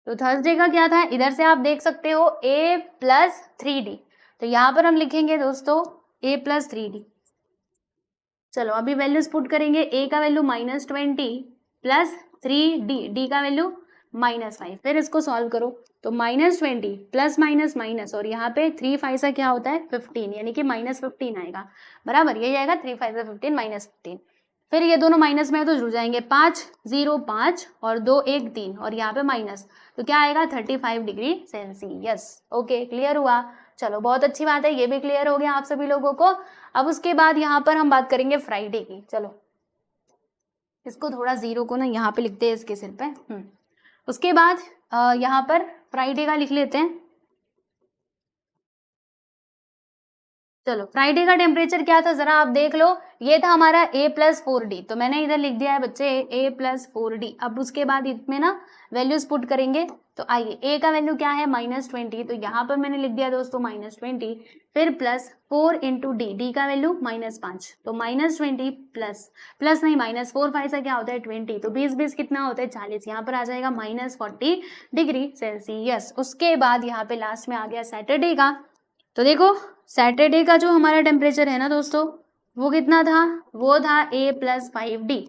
तो थर्सडे का क्या था, इधर से आप देख सकते हो a+3d, तो यहाँ पर हम लिखेंगे दोस्तों a+3d। चलो अभी वैल्यूज पुट करेंगे, a का वैल्यू -20 प्लस 3d, d का वैल्यू -5। फिर इसको सॉल्व करो तो -20 प्लस माइनस माइनस, और यहाँ पे 3 5 सा क्या होता है 15, यानी कि -15 आएगा, बराबर यही आएगा 3 5 15 -15। फिर ये दोनों माइनस में है तो जुड़ जाएंगे, 5 0 5 और 2 1 3 और यहाँ पे माइनस, तो क्या आएगा 35 डिग्री सेल्सियस। ओके, क्लियर हुआ। चलो बहुत अच्छी बात है, ये भी क्लियर हो गया आप सभी लोगों को। अब उसके बाद यहाँ पर हम बात करेंगे फ्राइडे की। चलो इसको थोड़ा जीरो को ना यहाँ पे लिखते हैं इसके सिर पे। उसके बाद यहाँ पर फ्राइडे का लिख लेते हैं। चलो फ्राइडे का टेम्परेचर क्या था जरा आप देख लो, ये था हमारा a+4d, तो मैंने इधर लिख दिया है बच्चे a+4d। अब उसके बाद इसमें ना वैल्यूज पुट करेंगे, तो आइए a का वैल्यू क्या है -20, तो यहाँ पर मैंने लिख दिया दोस्तों -20, फिर प्लस 4 × d, d का वैल्यू -5, तो -20 प्लस नहीं -4 5 सा क्या होता है 20, तो 20 20 कितना होता है 40, यहाँ पर आ जाएगा -40 डिग्री सेल्सियस। उसके बाद यहाँ पे लास्ट में आ गया सैटरडे का, तो देखो सैटरडे का जो हमारा टेम्परेचर है ना दोस्तों, वो कितना था, वो था a+5d।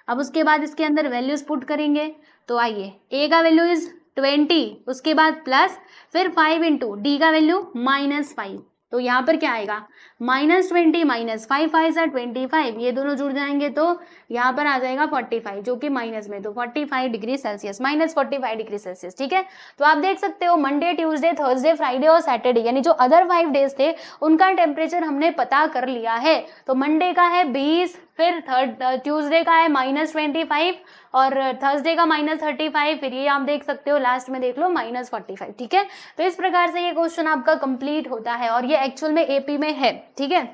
अब उसके बाद इसके अंदर वैल्यूज पुट करेंगे, तो आइए a का वैल्यू इज 20, उसके बाद प्लस फिर 5 × d का वैल्यू -5, तो यहाँ पर क्या आएगा -20 -5 5 सा 25, ये दोनों जुड़ जाएंगे तो यहाँ पर आ जाएगा 45, जो कि माइनस में, तो 45 डिग्री सेल्सियस, -45 डिग्री सेल्सियस। ठीक है, तो आप देख सकते हो मंडे ट्यूसडे थर्सडे फ्राइडे और सैटरडे, यानी जो अदर 5 डेज थे उनका टेम्परेचर हमने पता कर लिया है। तो मंडे का है 20, फिर ट्यूसडे का है -25 और थर्सडे का -35, फिर ये आप देख सकते हो लास्ट में देख लो -45। ठीक है, तो इस प्रकार से ये क्वेश्चन आपका कंप्लीट होता है और ये एक्चुअल में एपी में है। ठीक है,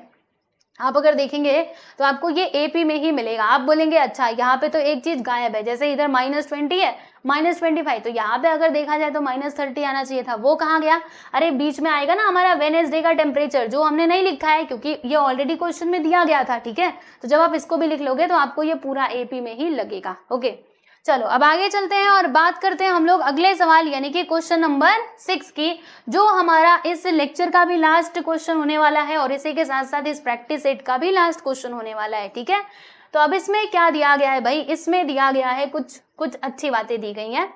आप अगर देखेंगे तो आपको ये एपी में ही मिलेगा। आप बोलेंगे अच्छा यहाँ पे तो एक चीज गायब है, जैसे इधर -20 है -25, तो यहाँ पे अगर देखा जाए तो -30 आना चाहिए था, वो कहाँ गया? अरे बीच में आएगा ना हमारा वेडनेसडे का टेम्परेचर, जो हमने नहीं लिखा है क्योंकि ये ऑलरेडी क्वेश्चन में दिया गया था। ठीक है, तो जब आप इसको भी लिख लोगे तो आपको ये पूरा एपी में ही लगेगा। ओके, चलो अब आगे चलते हैं और बात करते हैं हम लोग अगले सवाल यानी कि क्वेश्चन नंबर 6 की, जो हमारा इस लेक्चर का भी लास्ट क्वेश्चन होने वाला है और इसी के साथ साथ इस प्रैक्टिस सेट का भी लास्ट क्वेश्चन होने वाला है। ठीक है, तो अब इसमें क्या दिया गया है भाई, इसमें दिया गया है कुछ अच्छी बातें दी गई हैं।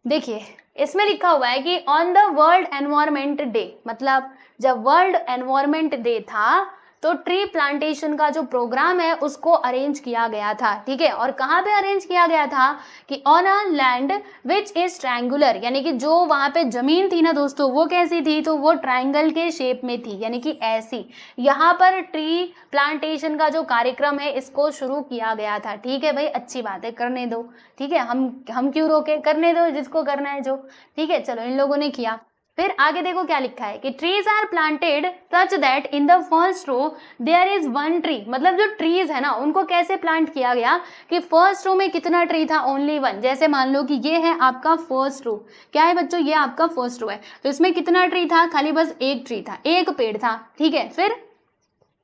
देखिए इसमें लिखा हुआ है कि on the world environment day, मतलब जब वर्ल्ड एनवायरमेंट डे था तो ट्री प्लांटेशन का जो प्रोग्राम है उसको अरेंज किया गया था। ठीक है, और कहाँ पे अरेंज किया गया था कि on a land which is triangular, यानी कि जो वहाँ पे जमीन थी ना दोस्तों वो कैसी थी, तो वो ट्रायंगल के शेप में थी, यानी कि ऐसी। यहाँ पर ट्री प्लांटेशन का जो कार्यक्रम है इसको शुरू किया गया था। ठीक है भाई, अच्छी बात है, करने दो। ठीक है, हम क्यों रोके, करने दो जिसको करना है जो। ठीक है, चलो इन लोगों ने किया। फिर आगे देखो क्या लिखा है कि trees are planted such that in the first row there is 1 tree, मतलब जो ट्रीज है ना उनको कैसे प्लांट किया गया कि फर्स्ट रो में कितना ट्री था, ओनली 1। जैसे मान लो कि ये है आपका फर्स्ट रो, क्या है बच्चों, ये आपका फर्स्ट रो है, तो इसमें कितना ट्री था, खाली बस 1 ट्री था, 1 पेड़ था। ठीक है, फिर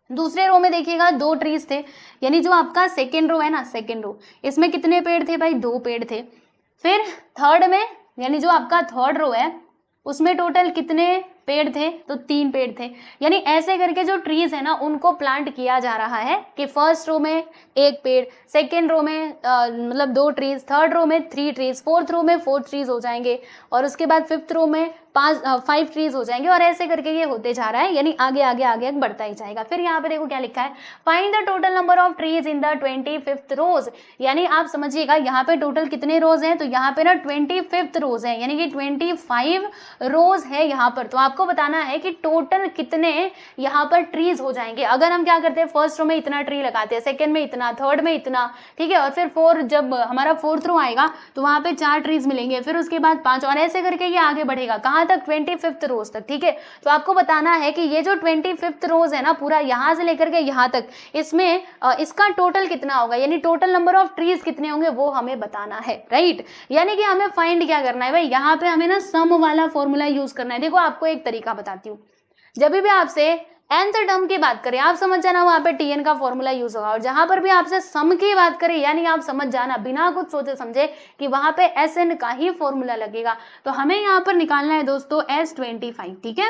दूसरे रो में देखिएगा 2 ट्रीज थे, यानी जो आपका सेकेंड रो है ना, सेकेंड रो, इसमें कितने पेड़ थे भाई, 2 पेड़ थे। फिर थर्ड में यानी जो आपका थर्ड रो है उसमें टोटल कितने पेड़ थे, तो 3 पेड़ थे। यानी ऐसे करके जो ट्रीज है ना उनको प्लांट किया जा रहा है कि फर्स्ट रो में 1 पेड़, सेकेंड रो में मतलब 2 ट्रीज, थर्ड रो में 3 ट्रीज, फोर्थ रो में 4 ट्रीज हो जाएंगे और उसके बाद फिफ्थ रो में 5 ट्रीज हो जाएंगे, और ऐसे करके ये होते जा रहा है, यानी आगे आगे आगे बढ़ता ही जाएगा। फिर यहाँ पे देखो क्या लिखा है, find the total number of trees in the 25th रोज, यानी आप समझिएगा यहाँ पे टोटल कितने रोज हैं, तो यहाँ पे ना 25th रोज है, यानी कि 25 रोज है यहाँ पर। तो आपको बताना है कि टोटल कितने यहाँ पर ट्रीज हो जाएंगे। अगर हम क्या करते हैं, फर्स्ट रो में इतना ट्री लगाते हैं, सेकंड में इतना, थर्ड में इतना, ठीक है, और फिर जब हमारा फोर्थ रो आएगा तो वहां पे 4 ट्रीज मिलेंगे, फिर उसके बाद 5, और ऐसे करके ये आगे बढ़ेगा कहाँ तक, 25th रोज तक। ठीक है, तो आपको बताना है कि ये जो 25th रोज है ना पूरा यहाँ से लेकर के यहाँ तक, इसमें इसका टोटल कितना होगा, यानी टोटल नंबर ऑफ ट्रीज कितने होंगे वो हमें बताना है। राइट, यानी कि हमें फाइंड क्या करना है भाई, यहाँ पे हमें ना सम वाला फॉर्मूला यूज करना है। देखो आपको एक तरीका बताती हूँ, जब भी आपसे nth टर्म की बात करें, आप समझ जाना वहां पे tn का फॉर्मूला यूज होगा, और जहां पर भी आपसे सम की बात करें यानी आप समझ जाना बिना कुछ सोचे समझे कि वहां पे sn का ही फॉर्मूला लगेगा। तो हमें यहाँ पर निकालना है दोस्तों S25, ठीक है,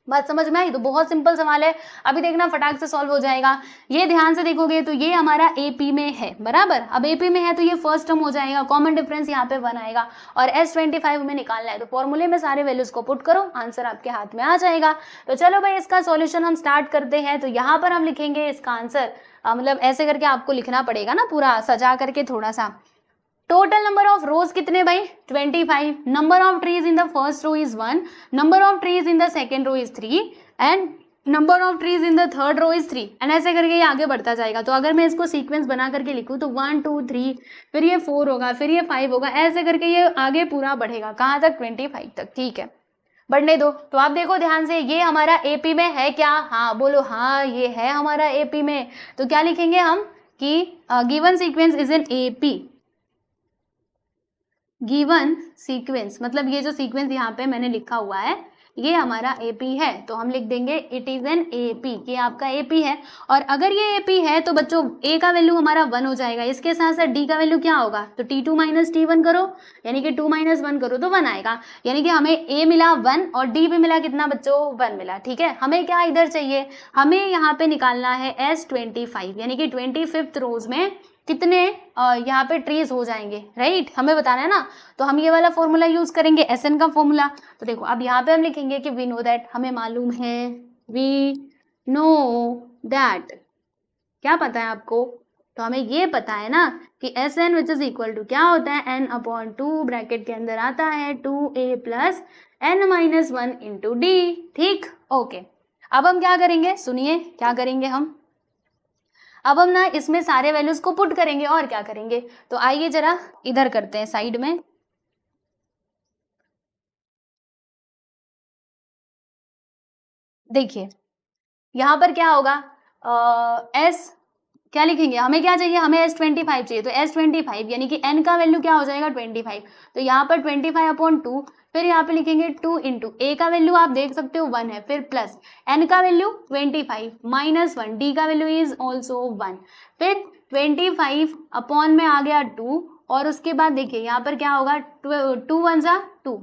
बात समझ में आई? तो बहुत सिंपल सवाल है, अभी देखना फटाक से सॉल्व हो जाएगा। ये ध्यान से देखोगे तो ये हमारा एपी में है, बराबर। अब एपी में है तो ये फर्स्ट टर्म हो जाएगा, कॉमन डिफरेंस यहाँ पे 1 आएगा, और S25 में निकालना है, तो फॉर्मूले में सारे वैल्यूज को पुट करो, आंसर आपके हाथ में आ जाएगा। तो चलो भाई इसका सॉल्यूशन हम स्टार्ट करते हैं। तो यहाँ पर हम लिखेंगे इसका आंसर, मतलब ऐसे करके आपको लिखना पड़ेगा ना, पूरा सजा करके थोड़ा सा। टोटल नंबर ऑफ रोज कितने भाई? 25। Number of trees in the first row is 1, number of trees in the second row is 3, and number of trees in the third row is 3, and ऐसे करके ये आगे बढ़ता जाएगा। तो अगर मैं इसको सीक्वेंस बना करके लिखूं तो 1 2 3, फिर ये 4 होगा, फिर ये 5 होगा, ऐसे करके ये आगे पूरा बढ़ेगा, कहाँ तक? 25 तक, ठीक है, बढ़ने दो। तो आप देखो ध्यान से, ये हमारा एपी में है क्या? हाँ बोलो, हाँ ये है हमारा एपी में। तो क्या लिखेंगे हम कि given sequence is an AP, given sequence मतलब ये जो सीक्वेंस यहाँ पे मैंने लिखा हुआ है ये हमारा एपी है, तो हम लिख देंगे इट इज एन एपी, ये आपका एपी है। और अगर ये एपी है तो बच्चों ए का वैल्यू हमारा 1 हो जाएगा, इसके साथ साथ डी का वैल्यू क्या होगा? तो T2 माइनस T1 करो, यानी कि 2 माइनस 1 करो तो 1 आएगा, यानी कि हमें ए मिला 1 और डी भी मिला कितना बच्चों? 1 मिला, ठीक है। हमें क्या इधर चाहिए? हमें यहाँ पे निकालना है S25, यानी कि 25th रोज में कितने यहाँ पे ट्रीज हो जाएंगे, राइट, हमें बताना है ना। तो हम ये वाला फॉर्मूला यूज करेंगे, SN का फॉर्मूला। तो देखो अब यहाँ पे हम लिखेंगे कि वी नो दैट, हमें मालूम है, वी नो दैट, क्या पता है आपको? तो हमें ये पता है ना कि SN which is equal to क्या होता है? n/2, ब्रैकेट के अंदर आता है 2a plus n-1 into D, ठीक, ओके। अब हम क्या करेंगे, सुनिए क्या करेंगे हम, अब हम ना इसमें सारे वैल्यूज को पुट करेंगे और क्या करेंगे। तो आइए जरा इधर करते हैं साइड में, देखिए यहाँ पर क्या होगा, एस क्या लिखेंगे, हमें क्या चाहिए? हमें S25 चाहिए, तो S25 यानी कि n का वैल्यू क्या हो जाएगा? 25, तो यहाँ पर 25/2, फिर यहाँ पे लिखेंगे 2 इंटू ए का वैल्यू आप देख सकते हो 1 है, फिर प्लस n का वैल्यू 25 माइनस 1, डी का वैल्यू इज ऑल्सो 1, फिर 25 अपॉन में आ गया 2, और उसके बाद देखिए यहाँ पर क्या होगा, 2 1 जा 2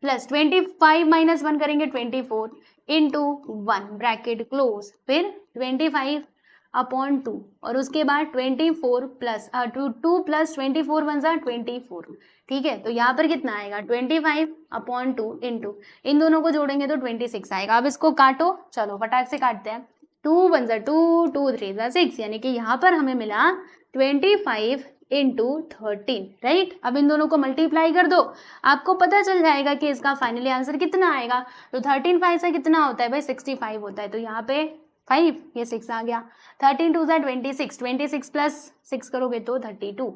प्लस 25 माइनस 1 करेंगे 24 इंटू 1 ब्रैकेट क्लोज, फिर 25/2 और उसके बाद 24 प्लस 2 प्लस 24 1 जा 24, ठीक है। तो यहाँ पर कितना आएगा? 25/2 इंटू, इन दोनों को जोड़ेंगे तो 26 आएगा। अब इसको काटो, चलो फटाक से काटते हैं, 2 1 जा 2, 2 3 जा 6, यानी कि यहाँ पर हमें मिला 25 इंटू 13, राइट। अब इन दोनों को मल्टीप्लाई कर दो, आपको पता चल जाएगा कि इसका फाइनली आंसर कितना आएगा। तो 13 5 से कितना होता है भाई? 65 होता है, तो यहाँ पे 5, ये 6 आ गया, 13 2 जा 26, 26 प्लस 6 करोगे तो 32,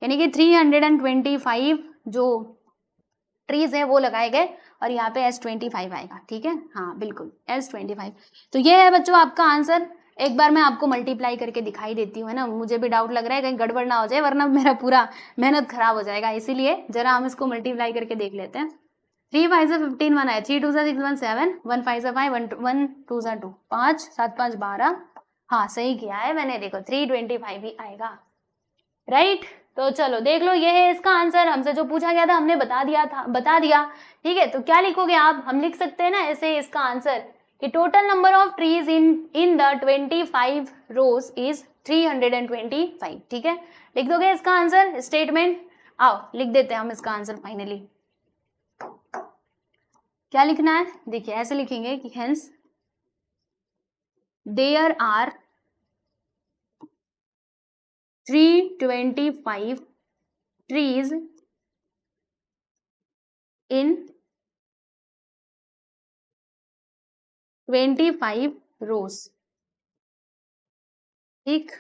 यानी कि 325 जो ट्रीज है वो लगाए गए, और यहाँ पे S25 आएगा, ठीक है, हाँ बिल्कुल S25। तो ये है बच्चों आपका आंसर। एक बार मैं आपको मल्टीप्लाई करके दिखाई देती हूँ, है ना, मुझे भी डाउट लग रहा है कहीं गड़बड़ ना हो जाए, वरना मेरा पूरा मेहनत खराब हो जाएगा, इसीलिए जरा हम इसको मल्टीप्लाई करके देख लेते हैं। 3 5 से 15 1 आया, 3 2 से 6 1 7, 1 5 से 5 1 2 से 2 5 7 5 12, हाँ सही किया है मैंने, देखो 325 ही आएगा, राइट। तो चलो देख लो, ये है इसका आंसर, हमसे जो पूछा गया था हमने बता दिया, ठीक है। तो क्या लिखोगे आप? हम लिख सकते हैं ना ऐसे इसका आंसर कि total number of trees in the 25 rows is 325, ठीक है। लिख दोगे इसका आंसर स्टेटमेंट? आओ लिख देते हैं हम इसका आंसर फाइनली। क्या लिखना है? देखिए ऐसे लिखेंगे कि hence there are 325 trees in 25 rows, ठीक।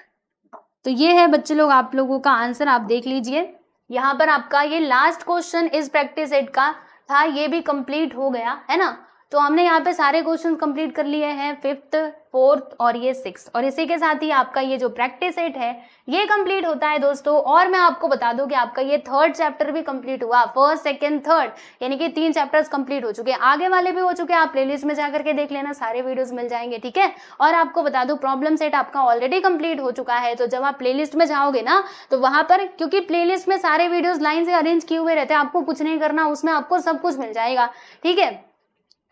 तो ये है बच्चे लोग आप लोगों का आंसर, आप देख लीजिए। यहाँ पर आपका ये लास्ट क्वेश्चन इस प्रैक्टिस सेट का था, ये भी कंप्लीट हो गया है ना। तो हमने यहाँ पे सारे क्वेश्चन कंप्लीट कर लिए हैं, 5th 4th और ये 6th, और इसी के साथ ही आपका ये जो प्रैक्टिस सेट है ये कंप्लीट होता है दोस्तों। और मैं आपको बता दूं कि आपका ये 3rd चैप्टर भी कंप्लीट हुआ, 1st 2nd 3rd, यानी कि 3 चैप्टर्स कंप्लीट हो चुके हैं। आगे वाले भी हो चुके हैं, आप प्लेलिस्ट में जाकर के देख लेना, सारे वीडियोस मिल जाएंगे, ठीक है। और आपको बता दूं प्रॉब्लम सेट आपका ऑलरेडी कंप्लीट हो चुका है, तो जब आप प्लेलिस्ट में जाओगे ना तो वहां पर, क्योंकि प्लेलिस्ट में सारे वीडियोस लाइन से अरेंज किए हुए रहते हैं, आपको कुछ नहीं करना, उसमें आपको सब कुछ मिल जाएगा, ठीक है।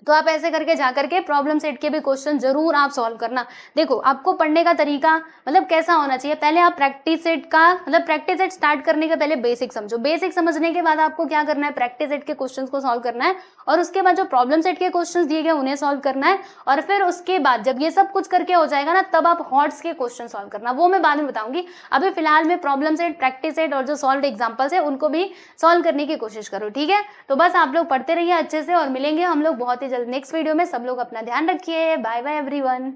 तो आप ऐसे करके जाकर के प्रॉब्लम सेट के भी क्वेश्चन जरूर आप सॉल्व करना। देखो आपको पढ़ने का तरीका मतलब कैसा होना चाहिए, पहले आप प्रैक्टिस सेट का मतलब प्रैक्टिस सेट स्टार्ट करने के पहले बेसिक समझो, बेसिक समझने के बाद आपको क्या करना है, प्रैक्टिस सेट के क्वेश्चंस को सॉल्व करना है, और उसके बाद जो प्रॉब्लम सेट के क्वेश्चंस दिए गए उन्हें सॉल्व करना है, और फिर उसके बाद जब ये सब कुछ करके हो जाएगा ना तब आप हॉट्स के क्वेश्चन सॉल्व करना, वो मैं बाद में बताऊंगी। अभी फिलहाल में प्रॉब्लम सेट, प्रैक्टिस सेट और जो सॉल्व एग्जाम्पल्स है उनको भी सॉल्व करने की कोशिश करो, ठीक है। तो बस आप लोग पढ़ते रहिए अच्छे से, और मिलेंगे हम लोग बहुत ही जल्द नेक्स्ट वीडियो में। सब लोग अपना ध्यान रखिए, बाय बाय एवरीवन।